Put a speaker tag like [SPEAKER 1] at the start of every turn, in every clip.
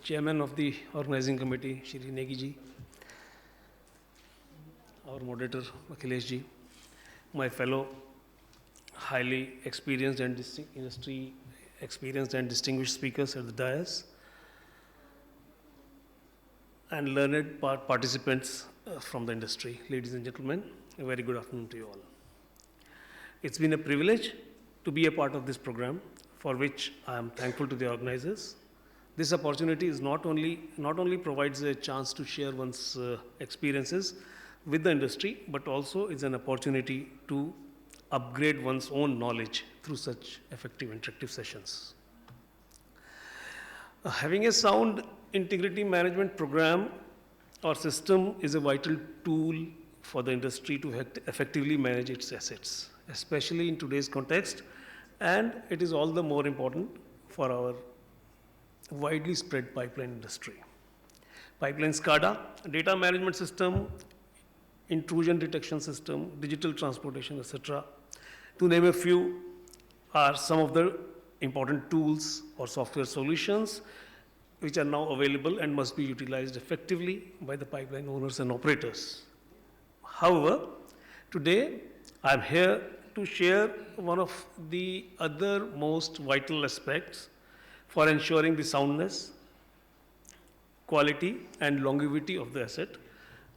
[SPEAKER 1] Chairman of the Organizing Committee, Shri Negi ji, our moderator, Akhilesh ji, my fellow highly experienced and industry experienced and distinguished speakers at the dais, and learned participants from the industry. Ladies and gentlemen, a very good afternoon to you all. It's been a privilege to be a part of this program, for which I am thankful to the organizers. This opportunity is not only provides a chance to share one's experiences with the industry, but also is an opportunity to upgrade one's own knowledge through such effective interactive sessions. Having a sound integrity management program or system is a vital tool for the industry to effectively manage its assets, especially in today's context, and it is all the more important for our widely spread pipeline industry. Pipeline SCADA, data management system, intrusion detection system, digital transportation, etc., to name a few, are some of the important tools or software solutions which are now available and must be utilized effectively by the pipeline owners and operators. However, today I am here to share one of the other most vital aspects for ensuring the soundness, quality, and longevity of the asset.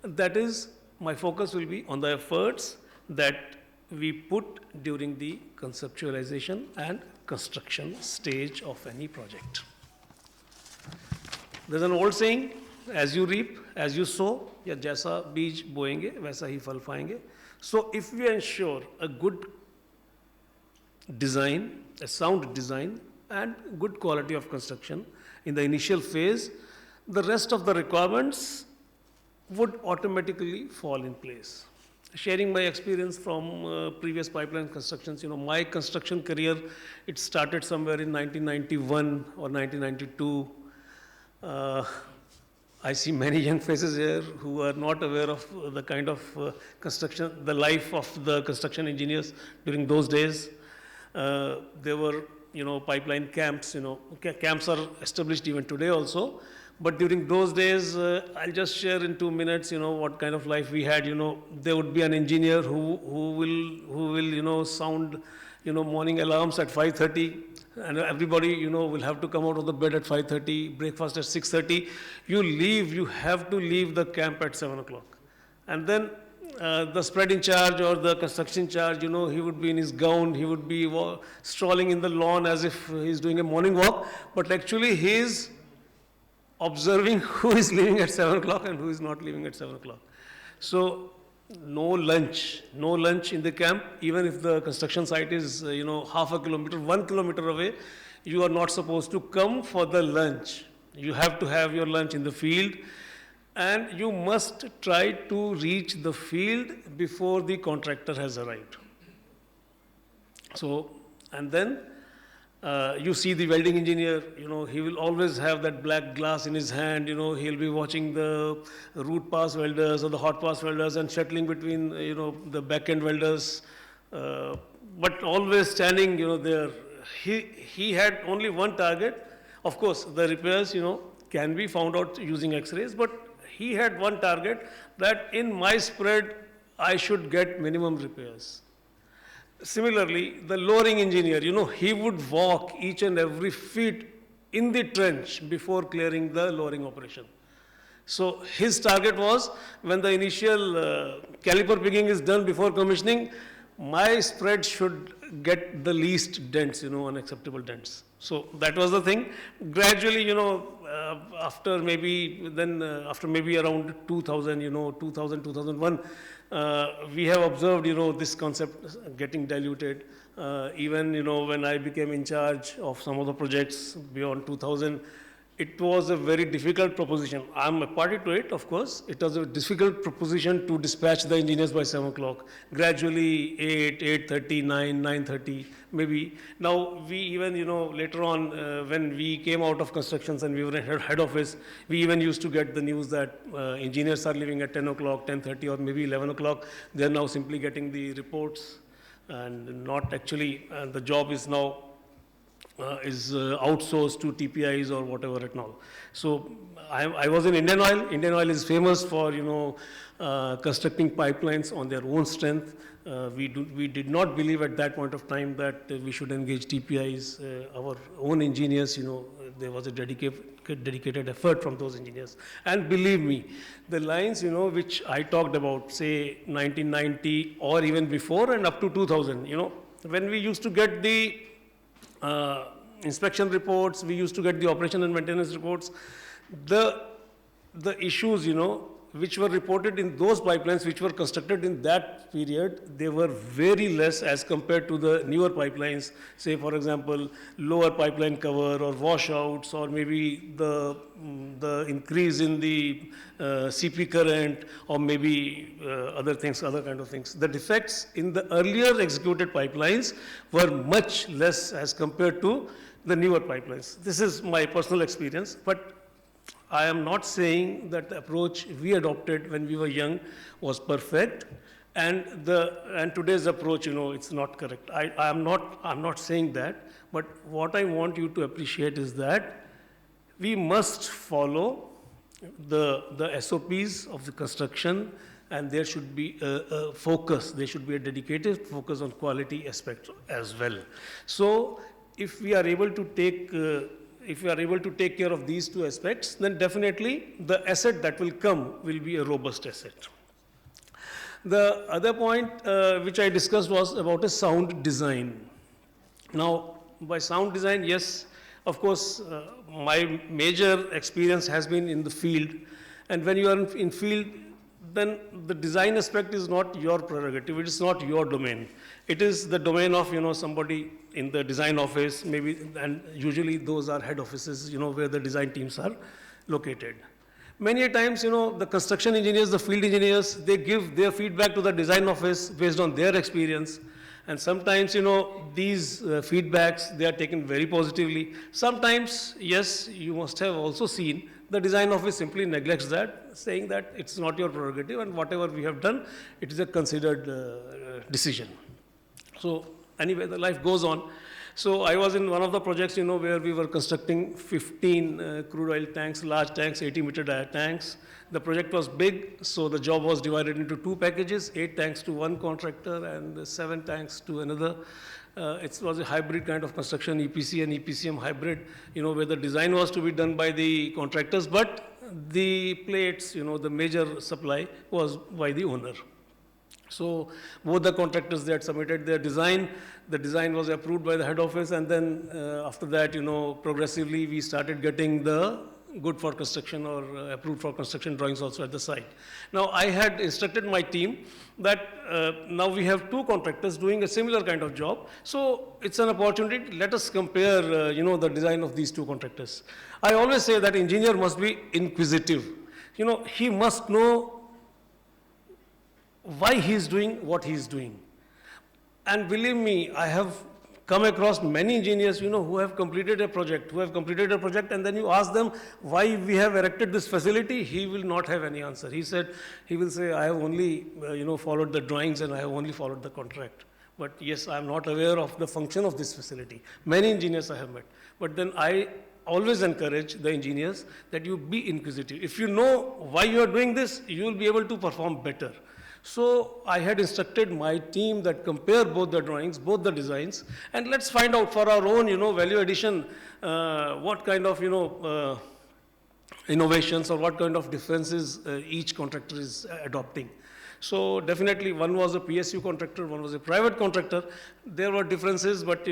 [SPEAKER 1] That is, my focus will be on the efforts that we put during the conceptualization and construction stage of any project. There's an old saying, as you reap, as you sow, या जैसा बीज बोएंगे वैसा ही फल पाएंगे. So if we ensure a good design, a sound design, and good quality of construction in the initial phase, the rest of the requirements would automatically fall in place. Sharing my experience from previous pipeline constructions, my construction career, it started somewhere in 1991 or 1992. I see many young faces here who are not aware of the kind of construction, the life of the construction engineers during those days. There were, pipeline camps, camps are established even today also. But during those days, I'll just share in 2 minutes, what kind of life we had. There would be an engineer who will, sound, morning alarms at 5:30, and everybody, will have to come out of the bed at 5:30, breakfast at 6:30. You have to leave the camp at 7 o'clock. And then the spread in charge or the construction charge, he would be in his gown, he would be strolling in the lawn as if he's doing a morning walk, but actually he's observing who is leaving at 7 o'clock and who is not leaving at 7 o'clock. So no lunch in the camp. Even if the construction site is, half a kilometer, 1 kilometer away, you are not supposed to come for the lunch. You have to have your lunch in the field, and you must try to reach the field before the contractor has arrived. So, and then you see the welding engineer, he will always have that black glass in his hand, he'll be watching the root pass welders or the hot pass welders and shuttling between, the back end welders, but always standing, there. He had only one target. Of course, the repairs, can be found out using X-rays, but he had one target, that in my spread, I should get minimum repairs. Similarly, the lowering engineer, he would walk each and every feet in the trench before clearing the lowering operation. So his target was, when the initial caliper pigging is done before commissioning, my spread should get the least dents, unacceptable dents. So that was the thing. Gradually, after maybe around 2000, 2001, we have observed, this concept getting diluted. Even, when I became in charge of some of the projects beyond 2000, it was a very difficult proposition. I'm a party to it, of course. It was a difficult proposition to dispatch the engineers by 7 o'clock. Gradually, 8, 8:30, 9, 9:30, maybe. Now, we even, later on, when we came out of constructions and we were in head office, we even used to get the news that engineers are leaving at 10 o'clock, 10:30, or maybe 11 o'clock. They're now simply getting the reports and not actually, the job is now is outsourced to TPIs or whatever and all. So I was in Indian Oil. Indian Oil is famous for, constructing pipelines on their own strength. We did not believe at that point of time that we should engage TPIs. Our own engineers, there was a dedicated effort from those engineers. And believe me, the lines, which I talked about, say 1990 or even before and up to 2000, when we used to get the inspection reports, we used to get the operation and maintenance reports, the issues, which were reported in those pipelines which were constructed in that period, they were very less as compared to the newer pipelines, say for example, lower pipeline cover or washouts, or maybe the increase in the CP current, or maybe other kind of things. The defects in the earlier executed pipelines were much less as compared to the newer pipelines. This is my personal experience, but I am not saying that the approach we adopted when we were young was perfect, and today's approach, it's not correct. I'm not saying that, but what I want you to appreciate is that we must follow the SOPs of the construction, and there should be a focus. There should be a dedicated focus on quality aspects as well. So if we are able to take care of these two aspects, then definitely the asset that will come will be a robust asset. The other point which I discussed was about a sound design. Now, by sound design, yes, of course, my major experience has been in the field. And when you are in field, then the design aspect is not your prerogative. It is not your domain. It is the domain of, somebody in the design office, maybe, and usually those are head offices, where the design teams are located. Many a times, the construction engineers, the field engineers, they give their feedback to the design office based on their experience. And sometimes, these feedbacks, they are taken very positively. Sometimes, yes, you must have also seen the design office simply neglects that, saying that it's not your prerogative, and whatever we have done, it is a considered decision. So anyway, the life goes on. So I was in one of the projects, where we were constructing 15 crude oil tanks, large tanks, 80-meter diameter tanks. The project was big, so the job was divided into two packages, 8 tanks to one contractor and 7 tanks to another. It was a hybrid kind of construction, EPC and EPCM hybrid, where the design was to be done by the contractors, but the plates, the major supply was by the owner. So both the contractors, they had submitted their design. The design was approved by the head office, and then after that, progressively we started getting the good for construction or approved for construction drawings also at the site. Now, I had instructed my team that now we have 2 contractors doing a similar kind of job. So it's an opportunity. Let us compare, the design of these 2 contractors. I always say that engineer must be inquisitive. He must know why he is doing what he is doing. And believe me, I have come across many engineers, who have completed a project, and then you ask them why we have erected this facility, he will not have any answer. He will say, I have only, followed the drawings and I have only followed the contract. But yes, I am not aware of the function of this facility. Many engineers I have met. But then I always encourage the engineers that you be inquisitive. If you know why you are doing this, you will be able to perform better. So I had instructed my team that compare both the drawings, both the designs, and let's find out for our own, value addition, what kind of, innovations or what kind of differences each contractor is adopting. So definitely one was a PSU contractor, one was a private contractor. There were differences, but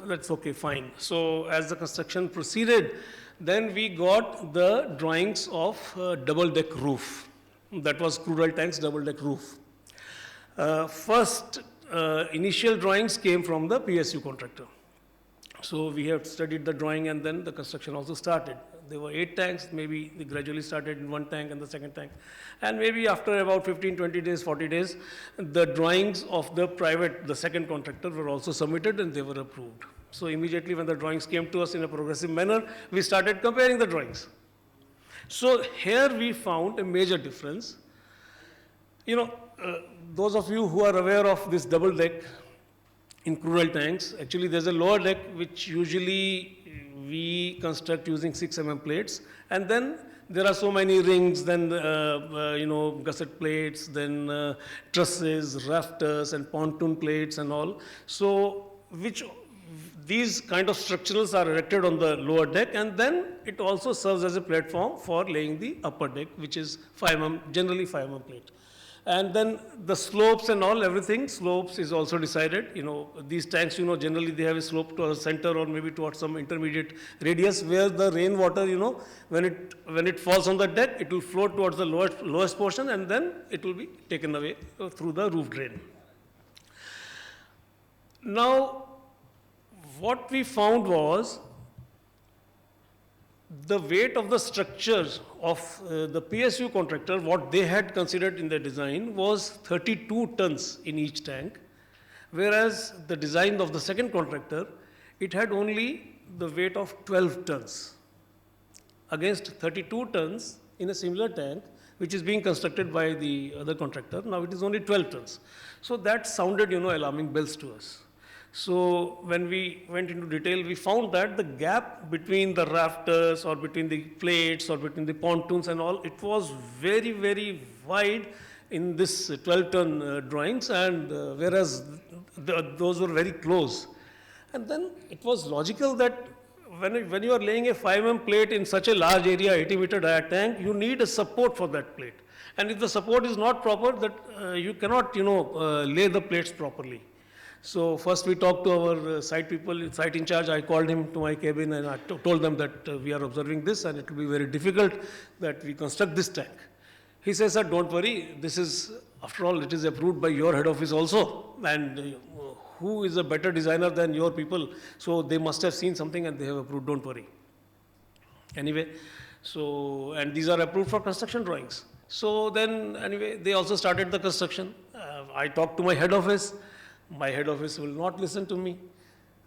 [SPEAKER 1] that's okay, fine. So as the construction proceeded, then we got the drawings of double-deck roof. That was crude oil tanks double-deck roof. First initial drawings came from the PSU contractor. So we have studied the drawing, and then the construction also started. There were 8 tanks, maybe they gradually started in one tank and the second tank. And maybe after about 15, 20 days, 40 days, the drawings of the second contractor were also submitted and they were approved. So immediately when the drawings came to us in a progressive manner, we started comparing the drawings. So here we found a major difference. Those of you who are aware of this double deck, in crude oil tanks. Actually, there's a lower deck which usually we construct using 6 plates, and then there are so many rings, then gusset plates, then trusses, rafters, and pontoon plates and all. So, which these kind of structurals are erected on the lower deck, and then it also serves as a platform for laying the upper deck, which is 5 generally 5 plate. And then the slopes and all, everything, slopes is also decided. These tanks, generally they have a slope to a center or maybe towards some intermediate radius where the rainwater, when it falls on the deck, it will flow towards the lowest portion and then it will be taken away through the roof drain. Now, what we found was the weight of the structures of the PSU contractor, what they had considered in their design was 32 tons in each tank, whereas the design of the second contractor, it had only the weight of 12 tons against 32 tons in a similar tank, which is being constructed by the other contractor. Now it is only 12 tons. So that sounded, alarming bells to us. So when we went into detail, we found that the gap between the rafters or between the plates or between the pontoons and all, it was very, very wide in this 12-ton drawings, and whereas those were very close. And then it was logical that when you are laying a 5 plate in such a large area, 80-meter dia tank, you need a support for that plate. And if the support is not proper, that you cannot, lay the plates properly. So first we talked to our site people, site in charge. I called him to my cabin and I told them that we are observing this and it will be very difficult that we construct this tank. He says, sir, don't worry. This is, after all, it is approved by your head office also. And who is a better designer than your people? So they must have seen something and they have approved, don't worry. Anyway, so, and these are approved for construction drawings. So then, anyway, they also started the construction. I talked to my head office. My head office will not listen to me.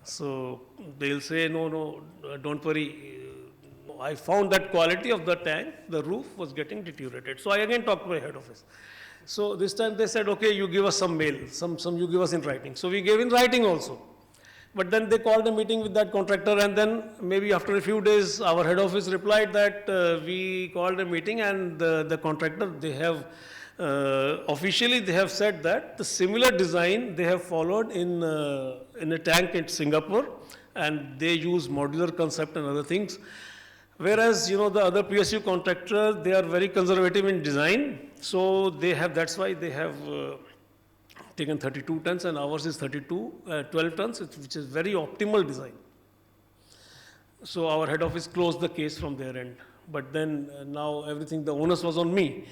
[SPEAKER 1] So they'll say, no, don't worry. I found that quality of the tank, the roof was getting deteriorated. So I again talked to my head office. So this time they said, okay, you give us some mail, some you give us in writing. So we gave in writing also. But then they called a meeting with that contractor, and then maybe after a few days, our head office replied that we called a meeting, and the contractor, they have officially they have said that the similar design they have followed in a tank in Singapore, and they use modular concept and other things. Whereas, the other PSU contractor, they are very conservative in design. So they have, that's why they have taken 32 tons and ours is 12 tons, which is very optimal design. So our head office closed the case from their end. But then now everything, the onus was on me.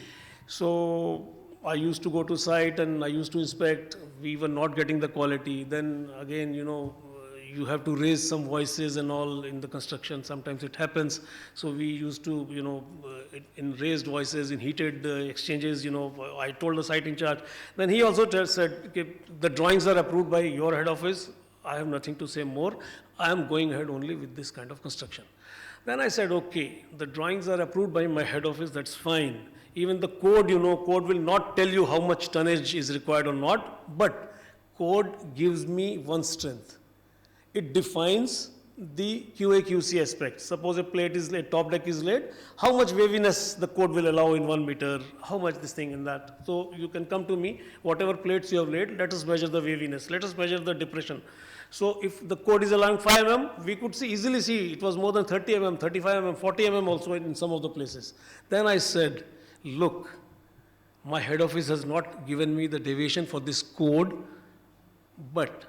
[SPEAKER 1] So I used to go to site and I used to inspect. We were not getting the quality. Then again, you have to raise some voices and all in the construction. Sometimes it happens. So we used to, in raised voices, in heated exchanges, I told the site in charge. Then he also said, okay, the drawings are approved by your head office. I have nothing to say more. I am going ahead only with this kind of construction. Then I said, okay, the drawings are approved by my head office. That's fine. Even the code, code will not tell you how much tonnage is required or not, but code gives me one strength. It defines the QA/QC aspect. Suppose a plate is laid, top deck is laid, how much waviness the code will allow in 1 meter, how much this thing and that. So you can come to me, whatever plates you have laid, let us measure the waviness, let us measure the depression. So if the code is allowing 5 we could easily see it was more than 30 35 40 also in some of the places. Then I said, look, my head office has not given me the deviation for this code, but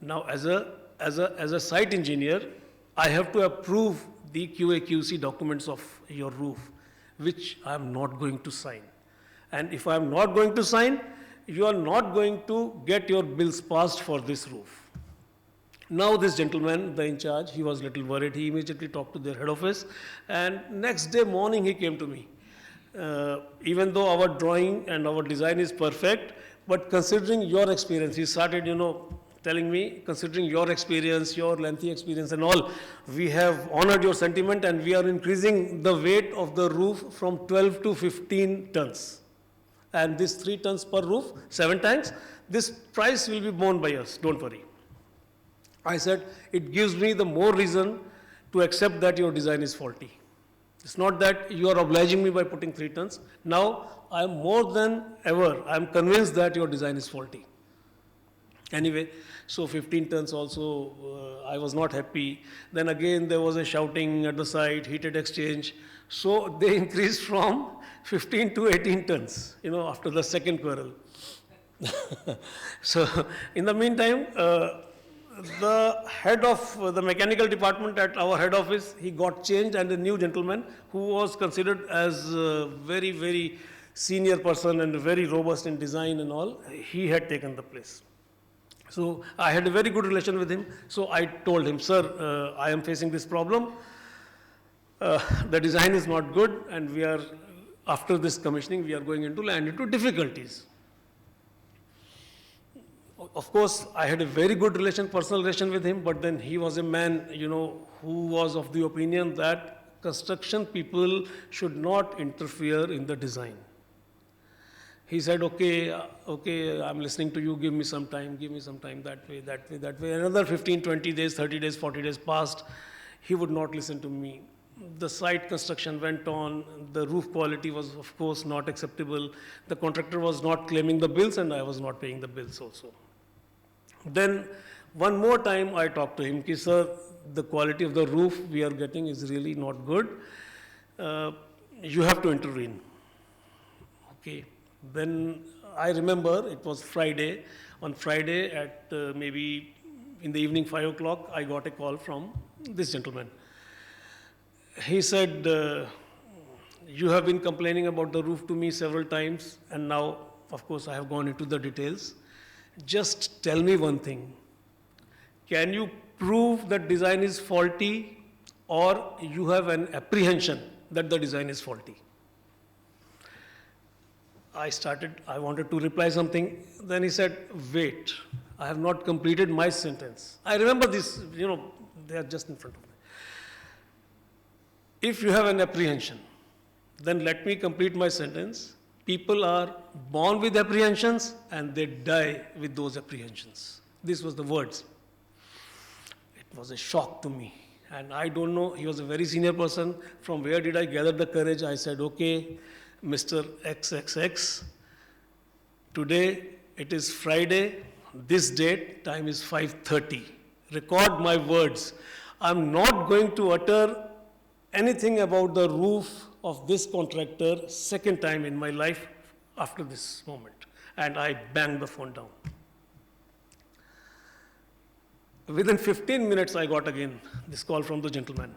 [SPEAKER 1] now as a site engineer, I have to approve the QA/QC documents of your roof, which I am not going to sign. And if I am not going to sign, you are not going to get your bills passed for this roof. Now this gentleman, the in charge, he was a little worried. He immediately talked to their head office, and next day morning he came to me. Even though our drawing and our design is perfect, but considering your experience, he started, telling me, considering your experience, your lengthy experience and all, we have honored your sentiment and we are increasing the weight of the roof from 12 to 15 tons. And this 3 tons per roof, 7 tanks, this price will be borne by us, don't worry. I said, it gives me the more reason to accept that your design is faulty. It's not that you are obliging me by putting 3 tons. Now, I am more than ever, I am convinced that your design is faulty. Anyway, so 15 tons also, I was not happy. Then again, there was a shouting at the site, heated exchange. So they increased from 15 to 18 tons, after the second quarrel. So in the meantime, the head of the mechanical department at our head office, he got changed, and a new gentleman who was considered as a very, very senior person and very robust in design and all, he had taken the place. So I had a very good relation with him. So I told him, sir, I am facing this problem. The design is not good, and we are, after this commissioning, we are going into land into difficulties. Of course, I had a very good personal relation with him, but then he was a man, who was of the opinion that construction people should not interfere in the design. He said, okay, I'm listening to you, give me some time, that way. Another 15, 20 days, 30 days, 40 days passed. He would not listen to me. The site construction went on. The roof quality was, of course, not acceptable. The contractor was not claiming the bills, and I was not paying the bills also. Then one more time I talked to him, ki, sir, the quality of the roof we are getting is really not good. You have to intervene. Okay. Then I remember it was Friday. On Friday at maybe in the evening 5 o'clock, I got a call from this gentleman. He said, you have been complaining about the roof to me several times, and now, of course, I have gone into the details. Just tell me one thing. Can you prove that design is faulty, or you have an apprehension that the design is faulty? I wanted to reply something. Then he said, wait, I have not completed my sentence. I remember this, they are just in front of me. If you have an apprehension, then let me complete my sentence. People are born with apprehensions and they die with those apprehensions. This was the words. It was a shock to me. And I don't know, he was a very senior person. From where did I gather the courage? I said, okay, Mr. XXX, today it is Friday, this date, time is 5:30. Record my words. I'm not going to utter anything about the roof of this contractor second time in my life after this moment. And I banged the phone down. Within 15 minutes, I got again this call from the gentleman.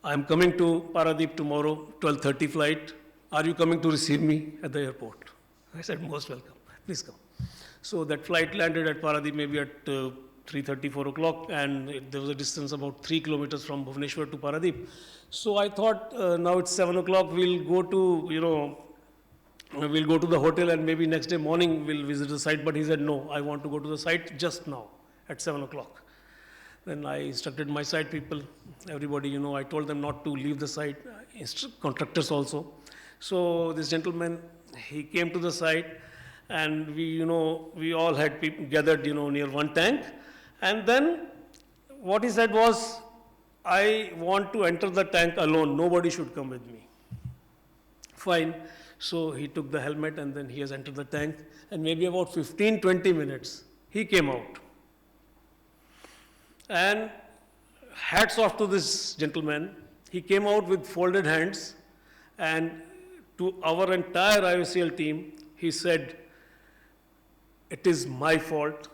[SPEAKER 1] I'm coming to Paradip tomorrow, 12:30 flight. Are you coming to receive me at the airport? I said, most welcome. Please come. So that flight landed at Paradip maybe at 3:30, 4 o'clock, and there was a distance about 3 kilometers from Bhubaneswar to Paradip. So I thought, now it's 7 o'clock, we'll go to, we'll go to the hotel, and maybe next day morning we'll visit the site. But he said, no, I want to go to the site just now at 7 o'clock. Then I instructed my site people, everybody, I told them not to leave the site, contractors also. So this gentleman, he came to the site, and we all had people gathered, near one tank. And then what he said was, I want to enter the tank alone. Nobody should come with me. Fine. So he took the helmet, and then he has entered the tank. And maybe about 15, 20 minutes, he came out. And hats off to this gentleman. He came out with folded hands, and to our entire IOCL team, he said, it is my fault.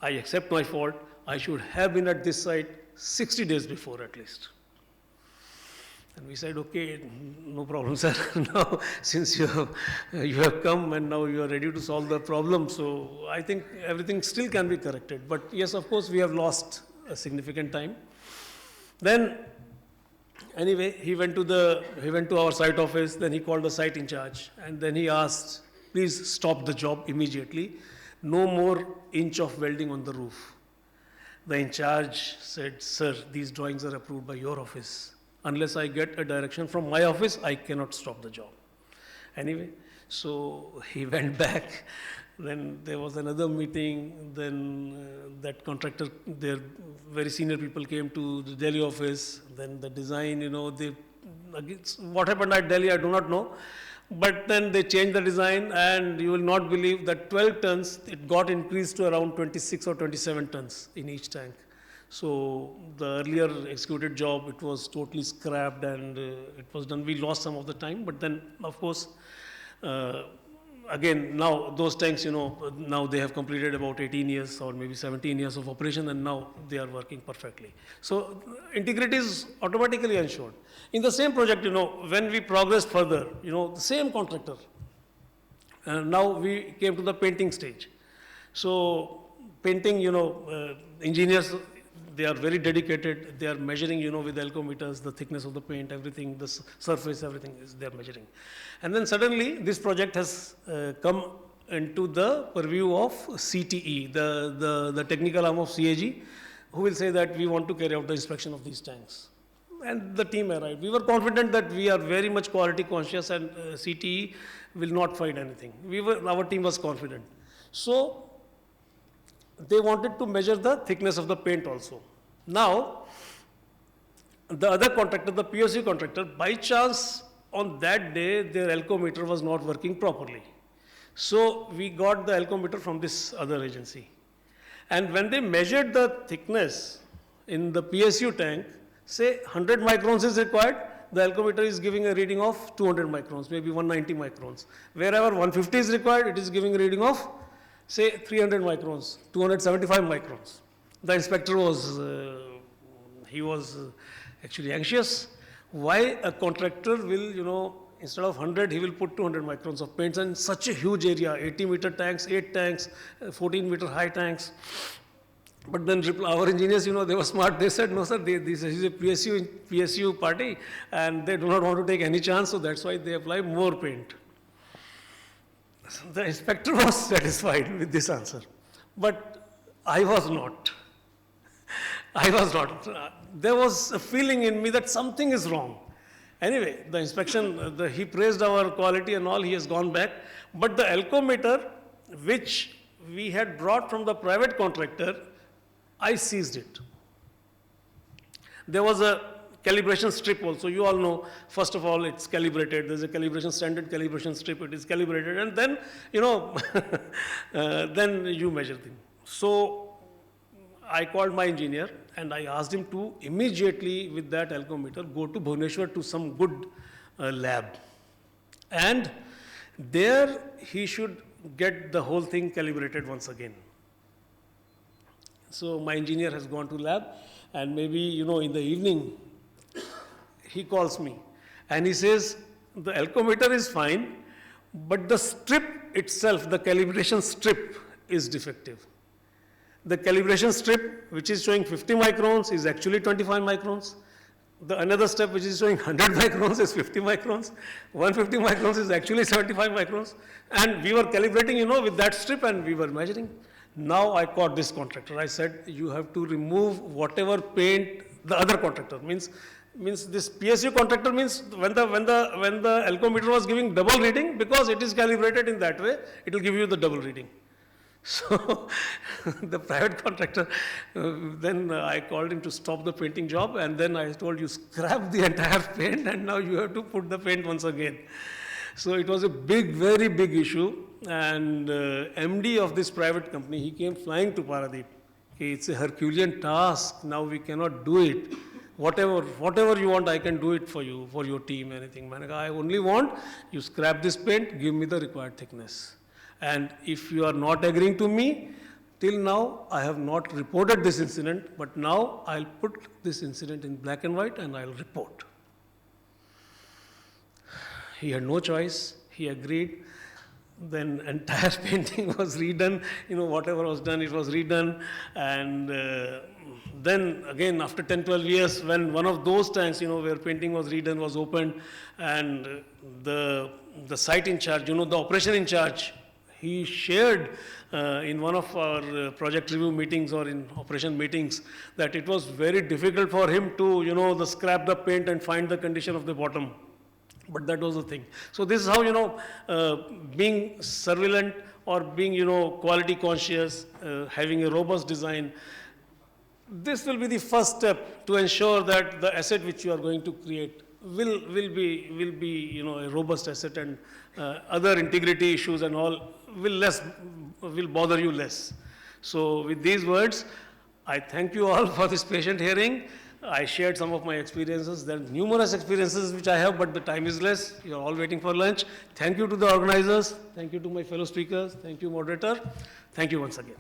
[SPEAKER 1] I accept my fault. I should have been at this site 60 days before at least. And we said, okay, no problem, sir. Now, since you have come and now you are ready to solve the problem, so I think everything still can be corrected. But yes, of course, we have lost a significant time. Then, anyway, he went to our site office. Then he called the site in charge, and then he asked, please stop the job immediately. No more inch of welding on the roof. The in charge said, sir, these drawings are approved by your office. Unless I get a direction from my office, I cannot stop the job. Anyway, so he went back Then there was another meeting. Then that contractor, their very senior people came to the Delhi office. Then the design, what happened at Delhi, I do not know. But then they changed the design, and you will not believe that 12 tons, it got increased to around 26 or 27 tons in each tank. So the earlier executed job, it was totally scrapped, and it was done. We lost some of the time, but then, of course, again, now those tanks, now they have completed about 18 years or maybe 17 years of operation, and now they are working perfectly. So integrity is automatically ensured. In the same project, when we progressed further, the same contractor, now we came to the painting stage. So painting, engineers, they are very dedicated. They are measuring, with alcometers, the thickness of the paint, everything, the surface, everything is they are measuring. And then suddenly this project has come into the purview of CTE, the technical arm of CAG, who will say that we want to carry out the inspection of these tanks. And the team arrived. We were confident that we are very much quality conscious, and CTE will not find anything. Our team was confident. So they wanted to measure the thickness of the paint also. Now, the other contractor, the POC contractor, by chance on that day, their alcometer was not working properly. So we got the alcometer from this other agency. And when they measured the thickness in the PSU tank, say 100 microns is required, the alcometer is giving a reading of 200 microns, maybe 190 microns. Wherever 150 is required, it is giving a reading of, say, 300 microns, 275 microns. The inspector was, he was actually anxious. Why a contractor will, instead of 100, he will put 200 microns of paints in such a huge area, 80-meter tanks, 8 tanks, 14-meter high tanks. But then our engineers, they were smart. They said, no, sir, this is a PSU party, and they do not want to take any chance, so that's why they apply more paint. The inspector was satisfied with this answer, but I was not. There was a feeling in me that something is wrong. Anyway, the inspection, he praised our quality and all, he has gone back. But the alcometer, which we had brought from the private contractor, I seized it. There was a calibration strip also. You all know, first of all, it's calibrated. There's a calibration, standard calibration strip. It is calibrated. And then, then you measure them. So I called my engineer and I asked him to immediately, with that alcometer, go to Bhubaneswar to some good lab. And there he should get the whole thing calibrated once again. So my engineer has gone to lab, and maybe, in the evening, he calls me and he says, the alcometer is fine, but the strip itself, the calibration strip is defective. The calibration strip, which is showing 50 microns, is actually 25 microns. The another step, which is showing 100 microns, is 50 microns. 150 microns is actually 75 microns. And we were calibrating, with that strip, and we were measuring. Now I caught this contractor. I said, you have to remove whatever paint the other contractor means this PSU contractor means when the alcometer was giving double reading, because it is calibrated in that way, it will give you the double reading. So the private contractor, then I called him to stop the painting job, and then I told you scrap the entire paint, and now you have to put the paint once again. So it was a very big issue, and MD of this private company, he came flying to Paradeep. Okay, it's a Herculean task. Now we cannot do it. Whatever you want, I can do it for you, for your team, anything. I only want you scrap this paint, give me the required thickness. And if you are not agreeing to me, till now I have not reported this incident, but now I'll put this incident in black and white and I'll report. He had no choice. He agreed. Then entire painting was redone. Whatever was done, it was redone. And then again, after 10, 12 years, when one of those tanks, where painting was redone, was opened, and the site in charge, the operation in charge, he shared in one of our project review meetings or in operation meetings that it was very difficult for him to, scrap the paint and find the condition of the bottom. But that was the thing. So this is how, being surveillant or being, quality conscious, having a robust design. This will be the first step to ensure that the asset which you are going to create will be a robust asset, and other integrity issues and all will bother you less. So with these words, I thank you all for this patient hearing. I shared some of my experiences. There are numerous experiences which I have, but the time is less. You are all waiting for lunch. Thank you to the organizers. Thank you to my fellow speakers. Thank you, moderator. Thank you once again.